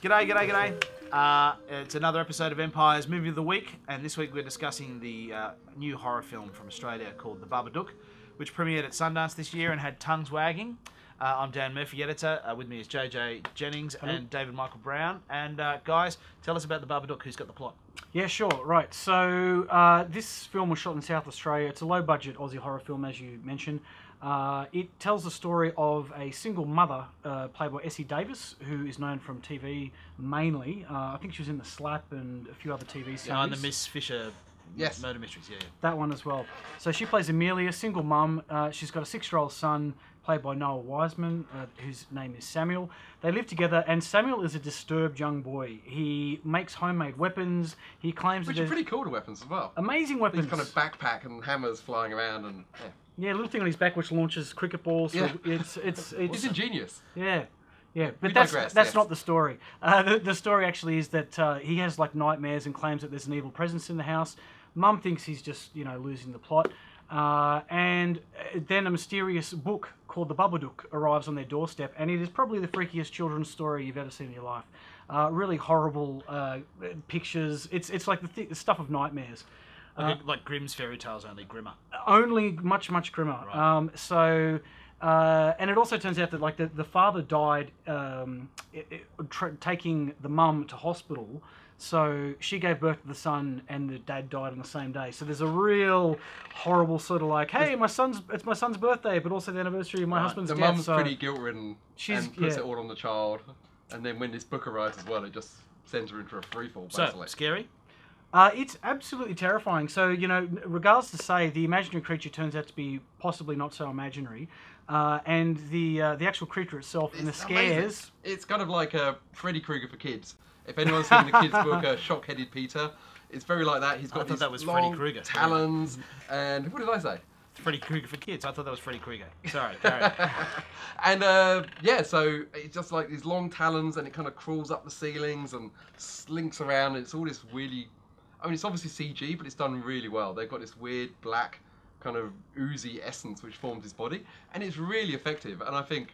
G'day. It's another episode of Empire's Movie of the Week, and this week we're discussing the new horror film from Australia called The Babadook, which premiered at Sundance this year and had tongues wagging. I'm Dan Murphy, editor. With me is JJ Jennings and David Michael Brown. And guys, tell us about The Babadook. Who's got the plot? Yeah, sure. Right. So this film was shot in South Australia. It's a low-budget Aussie horror film, as you mentioned. It tells the story of a single mother, played by Essie Davis, who is known from TV mainly. I think she was in The Slap and a few other TV series. Yeah, and the Miss Fisher Murder Mysteries, yeah. That one as well. So she plays Amelia, single mum. She's got a 6-year-old son, played by Noah Wiseman, whose name is Samuel. They live together, and Samuel is a disturbed young boy. He makes homemade weapons. He claims which are pretty cool to weapons as well. Amazing weapons. These kind of backpack and hammers flying around and yeah, a little thing on his back which launches cricket balls. So yeah. It's ingenious. Yeah. Yeah, but that's not the story. The story actually is that he has like nightmares and claims that there's an evil presence in the house. Mum thinks he's just, losing the plot. And then a mysterious book called The Babadook arrives on their doorstep, and it is probably the freakiest children's story you've ever seen in your life. Really horrible pictures. It's like the stuff of nightmares. Like Grimm's fairy tales, only grimmer. Only much grimmer. Right. And it also turns out that like the father died taking the mum to hospital. So she gave birth to the son, and the dad died on the same day. So there's a real horrible sort of like, hey, it's my son's birthday, but also the anniversary of my husband's death. The mum's pretty guilt-ridden and puts it all on the child. And then when this book arrives as well, it just sends her into a freefall, basically. So, scary? It's absolutely terrifying. So, regardless to say, the imaginary creature turns out to be possibly not so imaginary. And the actual creature itself and the scares... Amazing. It's kind of like a Freddy Krueger for kids. If anyone's seen the kids' book, Shock-Headed Peter, it's very like that. He's got these long talons, and what did I say? Freddy Krueger for kids. I thought that was Freddy Krueger. Sorry, carry on. And so it's just like these long talons, and it kind of crawls up the ceilings and slinks around, and it's all this really... I mean, it's obviously CG, but it's done really well. They've got this weird black kind of oozy essence which forms his body, and it's really effective. And I think,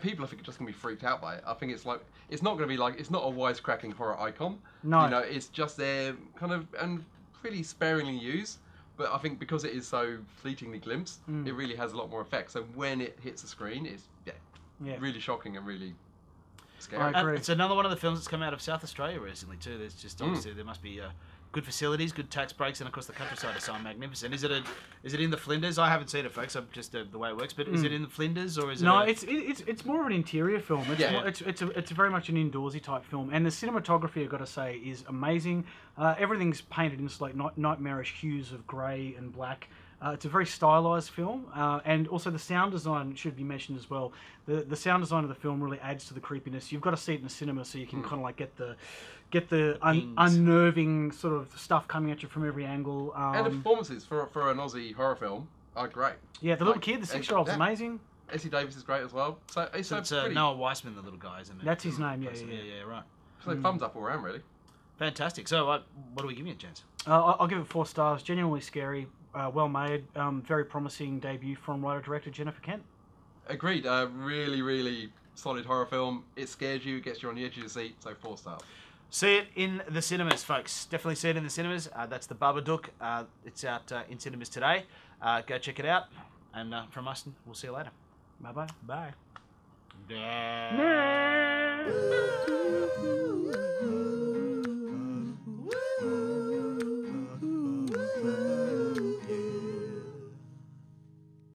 people I think are just going to be freaked out by it. I think it's like, it's not going to be like, it's not a wisecracking horror icon. No. It's just there kind of, and pretty sparingly used. But I think because it is so fleetingly glimpsed, it really has a lot more effect. So when it hits the screen, it's really shocking and really scary. I agree. It's another one of the films that's come out of South Australia recently too. There's just obviously there must be good facilities, good tax breaks, and of course the countryside is so magnificent. Is it in the Flinders? I haven't seen it, folks. I'm just the way it works. But is it in the Flinders or is it? No, it's more of an interior film. It's very much an indoorsy type film, and the cinematography, I've got to say, is amazing. Everything's painted in this like nightmarish hues of grey and black. It's a very stylised film, and also the sound design should be mentioned as well. The sound design of the film really adds to the creepiness. You've got to see it in the cinema so you can kind of like get the unnerving sort of stuff coming at you from every angle. And the performances for an Aussie horror film are great. Yeah, the little kid, the 6-year-old's amazing. Essie Davis is great as well. So it's Noah Wiseman, the little guy, isn't it? That's his name, yeah, right. So thumbs up all around, really. Fantastic. So what do we give you a chance? I'll give it 4 stars. Genuinely scary. Well made, very promising debut from writer-director Jennifer Kent. Agreed. Really, really solid horror film. It scares you, gets you on the edge of your seat, so 4 stars. See it in the cinemas, folks. Definitely see it in the cinemas. That's The Babadook. It's out in cinemas today. Go check it out. And from us, we'll see you later. Bye-bye. Bye.